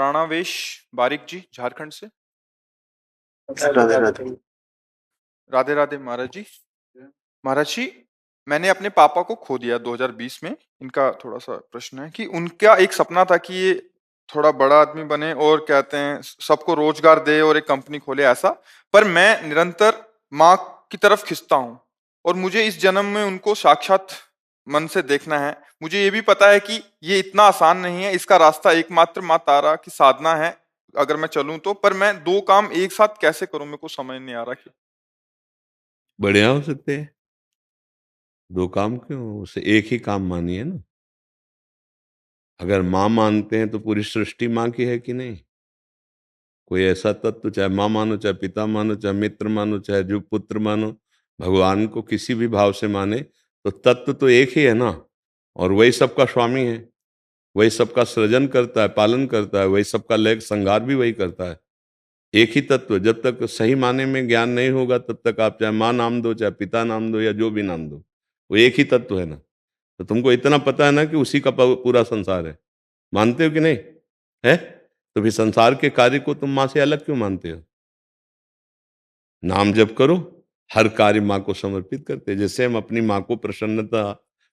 प्राणावेश बारिक जी झारखंड से। राधे राधे। राधे राधे महाराज जी। महाराज जी, मैंने अपने पापा को खो दिया 2020 में। इनका थोड़ा सा प्रश्न है कि उनका एक सपना था कि ये थोड़ा बड़ा आदमी बने और कहते हैं सबको रोजगार दे और एक कंपनी खोले ऐसा। पर मैं निरंतर माँ की तरफ खिंचता हूँ और मुझे इस जन्म में उनको साक्षात मन से देखना है। मुझे ये भी पता है कि ये इतना आसान नहीं है, इसका रास्ता एकमात्र माँ तारा की साधना है अगर मैं चलूं तो। पर मैं दो काम एक साथ कैसे करूं, मेरे को समझ नहीं आ रहा कि। बढ़िया हो सकते हैं। दो काम क्यों, उसे एक ही काम मानिए ना। अगर माँ मानते हैं तो पूरी सृष्टि माँ की है कि नहीं। कोई ऐसा तत्व, चाहे माँ मानो, चाहे पिता मानो, चाहे मित्र मानो, चाहे जो पुत्र मानो, भगवान को किसी भी भाव से माने, तो तत्व तो एक ही है ना। और वही सबका स्वामी है, वही सबका सृजन करता है, पालन करता है, वही सबका लय संहार भी वही करता है। एक ही तत्व। जब तक सही माने में ज्ञान नहीं होगा तब तक आप चाहे माँ नाम दो, चाहे पिता नाम दो, या जो भी नाम दो, वो एक ही तत्व है ना। तो तुमको इतना पता है ना कि उसी का पूरा संसार है। मानते हो कि नहीं है? तो फिर संसार के कार्य को तुम माँ से अलग क्यों मानते हो? नाम जप करो, हर कार्य माँ को समर्पित करते। जैसे हम अपनी माँ को प्रसन्नता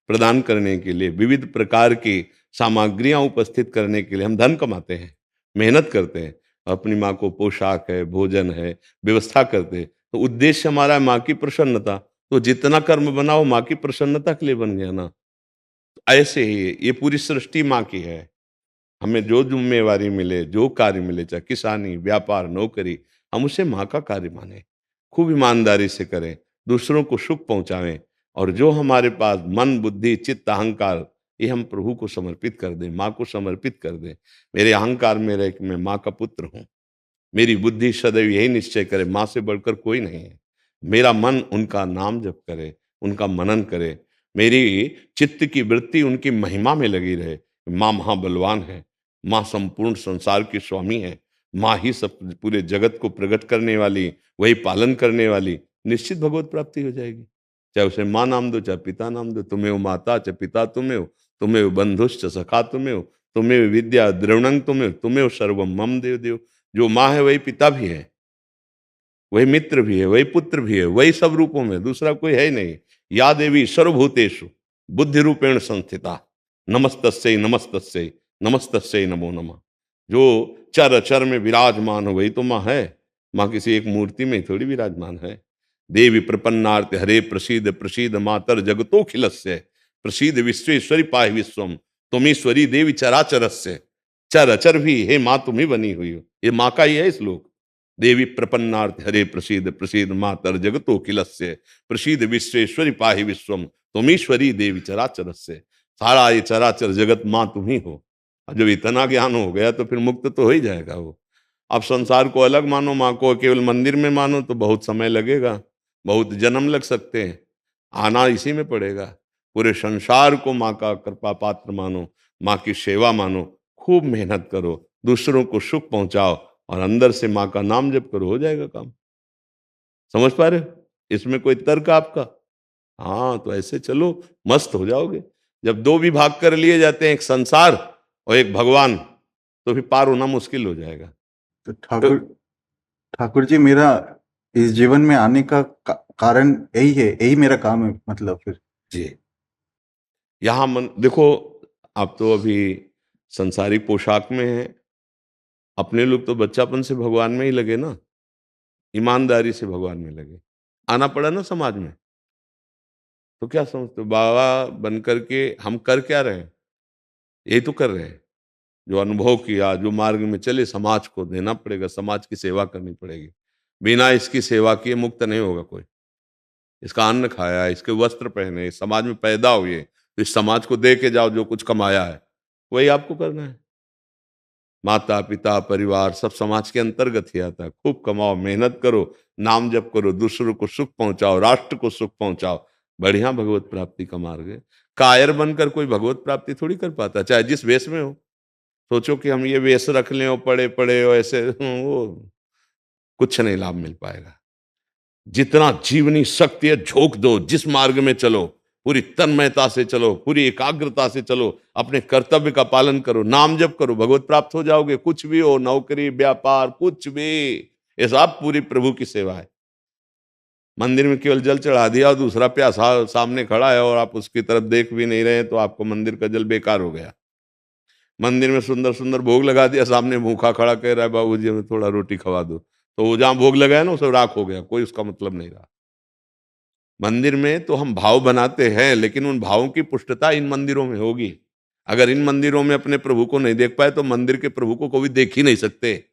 प्रदान करने के लिए विविध प्रकार की सामग्रियां उपस्थित करने के लिए हम धन कमाते हैं, मेहनत करते हैं, अपनी माँ को पोशाक है, भोजन है, व्यवस्था करते हैं, तो उद्देश्य हमारा है माँ की प्रसन्नता। तो जितना कर्म बनाओ माँ की प्रसन्नता के लिए बन गया ना। तो ऐसे ही ये पूरी सृष्टि माँ की है। हमें जो जिम्मेवारी मिले, जो कार्य मिले, चाहे किसानी, व्यापार, नौकरी, हम उसे माँ का कार्य माने, खूब ईमानदारी से करें, दूसरों को सुख पहुंचावें। और जो हमारे पास मन, बुद्धि, चित्त, अहंकार, ये हम प्रभु को समर्पित कर दें, माँ को समर्पित कर दें। मेरे अहंकार में रह कि मैं माँ का पुत्र हूँ। मेरी बुद्धि सदैव यही निश्चय करे, माँ से बढ़कर कोई नहीं है। मेरा मन उनका नाम जप करे, उनका मनन करे। मेरी चित्त की वृत्ति उनकी महिमा में लगी रहे। माँ महाबलवान है, माँ संपूर्ण संसार की स्वामी है, माँ ही सब पूरे जगत को प्रकट करने वाली, वही पालन करने वाली। निश्चित भगवत प्राप्ति हो जाएगी। चाहे उसे माँ नाम दो, चाहे पिता नाम दो। तुम्हें माता, चाहे पिता तुम्हें हो, तुम्हें बंधुश्च सखा तुम्हें हो, तुम्हें विद्या द्रविणं तुम्हें सर्वम मम देव देव। जो माँ है वही पिता भी है, वही मित्र भी है, वही पुत्र भी है, वही सब रूपों में, दूसरा कोई है ही नहीं। या देवी सर्वभूतेषु बुद्धि रूपेण संस्थिता, नमस्तस्यै नमस्तस्यै नमस्तस्यै नमो नमः। जो चर अचर में विराजमान हो वही तो माँ है। माँ किसी एक मूर्ति में थोड़ी विराजमान है। देवी प्रपन्नार्थ हरे प्रसीद प्रसीद मातर जगतो खिलस्य, प्रसीद विश्वेश्वरी पाहि विश्वम, तुमीश्वरी देवी चराचरस्य। चर अचर भी हे माँ तुम ही बनी हुई हो। ये माँ का ही है श्लोक। देवी प्रपन्नार्थ हरे प्रसीद प्रसीद मातर जगतो किलस्य, प्रसीद विश्वेश्वरी पाहि विश्वम, तुमीश्वरी देवी चराचरस्य। सारा ये चराचर जगत माँ तुम ही हो। और जब इतना ज्ञान हो गया तो फिर मुक्त तो हो ही जाएगा वो। अब संसार को अलग मानो, माँ को केवल मंदिर में मानो तो बहुत समय लगेगा, बहुत जन्म लग सकते हैं। आना इसी में पड़ेगा। पूरे संसार को माँ का कृपा पात्र मानो, माँ की सेवा मानो, खूब मेहनत करो, दूसरों को सुख पहुंचाओ, और अंदर से माँ का नाम जप करो, हो जाएगा काम। समझ पा रहे हो? इसमें कोई तर्क आपका? हाँ, तो ऐसे चलो, मस्त हो जाओगे। जब दो विभाग कर लिए जाते हैं, एक संसार और एक भगवान, तो फिर पार होना मुश्किल हो जाएगा। तो तो ठाकुर ठाकुर जी, मेरा इस जीवन में आने का कारण यही है, यही मेरा काम है, मतलब फिर जी, यहाँ मन देखो, आप तो अभी संसारिक पोशाक में है। अपने लोग तो बच्चापन से भगवान में ही लगे ना, ईमानदारी से भगवान में लगे। आना पड़ा ना समाज में। तो क्या समझते हो, बाबा बन करके हम कर क्या रहे हैं? यही तो कर रहे हैं। जो अनुभव किया, जो मार्ग में चले, समाज को देना पड़ेगा, समाज की सेवा करनी पड़ेगी। बिना इसकी सेवा किए मुक्त नहीं होगा कोई। इसका अन्न खाया, इसके वस्त्र पहने, समाज में पैदा हुए, तो इस समाज को दे के जाओ। जो कुछ कमाया है वही आपको करना है। माता पिता परिवार सब समाज के अंतर्गत ही आता है। खूब कमाओ, मेहनत करो, नाम जप करो, दूसरों को सुख पहुंचाओ, राष्ट्र को सुख पहुंचाओ। बढ़िया भगवत प्राप्ति का मार्ग है। कायर बनकर कोई भगवत प्राप्ति थोड़ी कर पाता, चाहे जिस वेश में हो। सोचो कि हम ये वेश रख लें और पड़े पड़े और ऐसे, वो कुछ नहीं लाभ मिल पाएगा। जितना जीवनी शक्ति है झोंक दो, जिस मार्ग में चलो, पूरी तन्मयता से चलो, पूरी एकाग्रता से चलो, अपने कर्तव्य का पालन करो, नाम जप करो, भगवत प्राप्त हो जाओगे। कुछ भी हो, नौकरी, व्यापार, कुछ भी, ये सब पूरी प्रभु की सेवा है। मंदिर में केवल जल चढ़ा दिया और दूसरा प्यासा सामने खड़ा है और आप उसकी तरफ देख भी नहीं रहे, तो आपको मंदिर का जल बेकार हो गया। मंदिर में सुंदर सुंदर भोग लगा दिया, सामने भूखा खड़ा कह रहा है बाबूजी हमें थोड़ा रोटी खवा दो, तो वो जहां भोग लगाया ना उसे राख हो गया, कोई उसका मतलब नहीं रहा। मंदिर में तो हम भाव बनाते हैं, लेकिन उन भावों की पुष्टता इन मंदिरों में होगी। अगर इन मंदिरों में अपने प्रभु को नहीं देख पाए तो मंदिर के प्रभु को कभी देख ही नहीं सकते।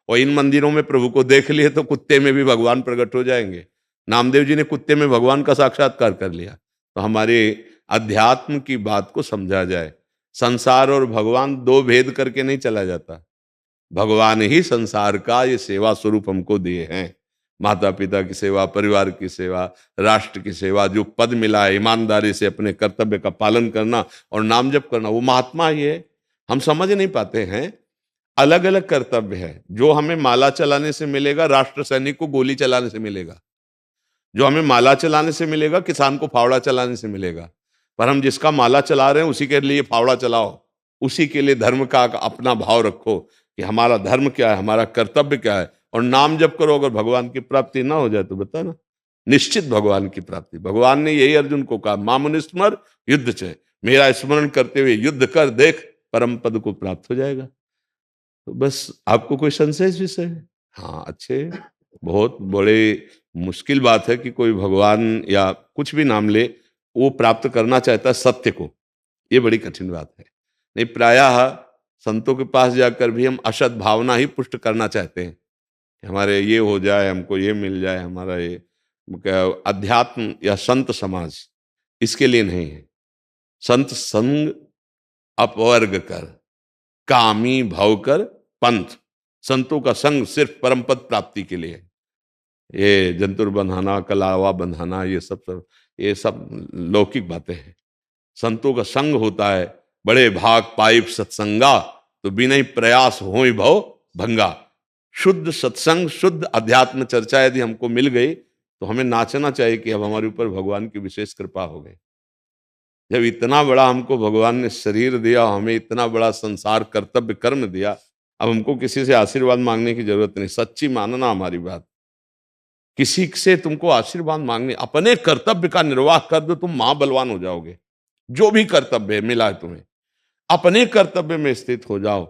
और इन मंदिरों में प्रभु को देख लिए तो कुत्ते में भी भगवान प्रकट हो जाएंगे। नामदेव जी ने कुत्ते में भगवान का साक्षात्कार कर लिया। तो हमारे अध्यात्म की बात को समझा जाए, संसार और भगवान दो भेद करके नहीं चला जाता। भगवान ही संसार का ये सेवा स्वरूप हमको दिए हैं। माता पिता की सेवा, परिवार की सेवा, राष्ट्र की सेवा, जो पद मिला है ईमानदारी से अपने कर्तव्य का पालन करना और नाम जप करना, वो महात्मा ही है। हम समझ नहीं पाते हैं। अलग अलग कर्तव्य है। जो हमें माला चलाने से मिलेगा, राष्ट्र सैनिक को गोली चलाने से मिलेगा। जो हमें माला चलाने से मिलेगा, किसान को फावड़ा चलाने से मिलेगा। पर हम जिसका माला चला रहे हैं उसी के लिए फावड़ा चलाओ, उसी के लिए धर्म का अपना भाव रखो कि हमारा धर्म क्या है, हमारा कर्तव्य क्या है, और नाम जप करो। अगर भगवान की प्राप्ति ना हो जाए तो बता ना, निश्चित भगवान की प्राप्ति। भगवान ने यही अर्जुन को कहा, मामुनिस्मर युद्ध चय, मेरा स्मरण करते हुए युद्ध कर देख, परम पद को प्राप्त हो जाएगा। तो बस आपको कोई संशय इस विषय में? हाँ, अच्छे, बहुत बड़े मुश्किल बात है कि कोई भगवान या कुछ भी नाम ले, वो प्राप्त करना चाहता है सत्य को। ये बड़ी कठिन बात है। नहीं, प्रायः संतों के पास जाकर भी हम असत भावना ही पुष्ट करना चाहते हैं कि हमारे ये हो जाए, हमको ये मिल जाए, हमारा ये अध्यात्म या संत समाज इसके लिए नहीं है। संत संग अपवर्ग कर, कामी भव कर पंथ। संतों का संग सिर्फ परम पद प्राप्ति के लिए है। ये जंतुर बंधाना, कलावा बंधाना, ये सब लौकिक बातें हैं। संतों का संग होता है, बड़े भाग पाइप सत्संगा, तो बिना ही प्रयास होई भव भंगा। शुद्ध सत्संग, शुद्ध अध्यात्म चर्चा यदि हमको मिल गई तो हमें नाचना चाहिए कि अब हमारे ऊपर भगवान की विशेष कृपा हो गई। जब इतना बड़ा हमको भगवान ने शरीर दिया, हमें इतना बड़ा संसार कर्तव्य कर्म दिया, अब हमको किसी से आशीर्वाद मांगने की जरूरत नहीं। सच्ची मानना हमारी बात, किसी से तुमको आशीर्वाद मांगने, अपने कर्तव्य का निर्वाह कर दो, तुम महाबलवान हो जाओगे। जो भी कर्तव्य मिला है तुम्हें, अपने कर्तव्य में स्थित हो जाओ।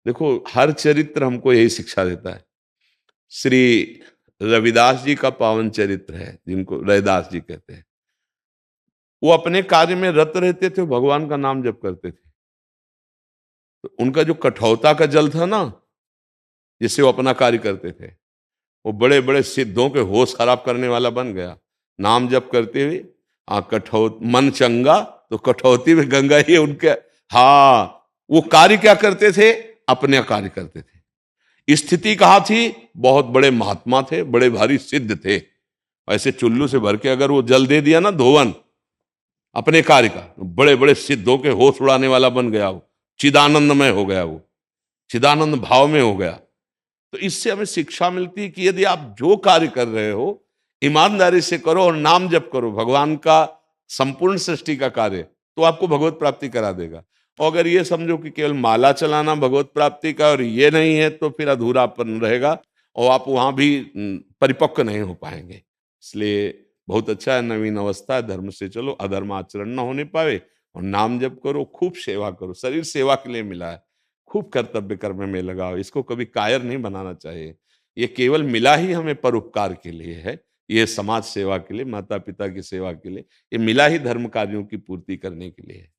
देखो, हर चरित्र हमको यही शिक्षा देता है। श्री रविदास जी का पावन चरित्र है, जिनको रैदास जी कहते हैं। वो अपने कार्य में रत रहते थे, भगवान का नाम जप करते थे। तो उनका जो कठौता का जल था ना, जिससे वो अपना कार्य करते थे, वो बड़े बड़े सिद्धों के होश खराब करने वाला बन गया। नाम जप करते हुए मन चंगा तो कठौती में गंगा ही उनके। हाँ, वो कार्य क्या करते थे? अपने कार्य करते थे। स्थिति कहाँ थी? बहुत बड़े महात्मा थे, बड़े भारी सिद्ध थे। ऐसे चुल्लू से भर के अगर वो जल दे दिया ना, धोवन अपने कार्य का, बड़े बड़े सिद्धों के होश उड़ाने वाला बन गया। वो चिदानंदमय हो गया, वो चिदानंद भाव में हो गया। तो इससे हमें शिक्षा मिलती है कि यदि आप जो कार्य कर रहे हो ईमानदारी से करो और नाम जप करो, भगवान का संपूर्ण सृष्टि का कार्य, तो आपको भगवत प्राप्ति करा देगा। और अगर ये समझो कि केवल माला चलाना भगवत प्राप्ति का और ये नहीं है, तो फिर अधूरापन रहेगा और आप वहां भी परिपक्व नहीं हो पाएंगे। इसलिए बहुत अच्छा है, नवीन अवस्था है, धर्म से चलो, अधर्म आचरण न होने पावे, और नाम जप करो, खूब सेवा करो। शरीर सेवा के लिए मिला है, खूब कर्तव्य कर्म में लगाओ। इसको कभी कायर नहीं बनाना चाहिए। ये केवल मिला ही हमें परोपकार के लिए है, ये समाज सेवा के लिए, माता पिता की सेवा के लिए, ये मिला ही धर्म कार्यों की पूर्ति करने के लिए है।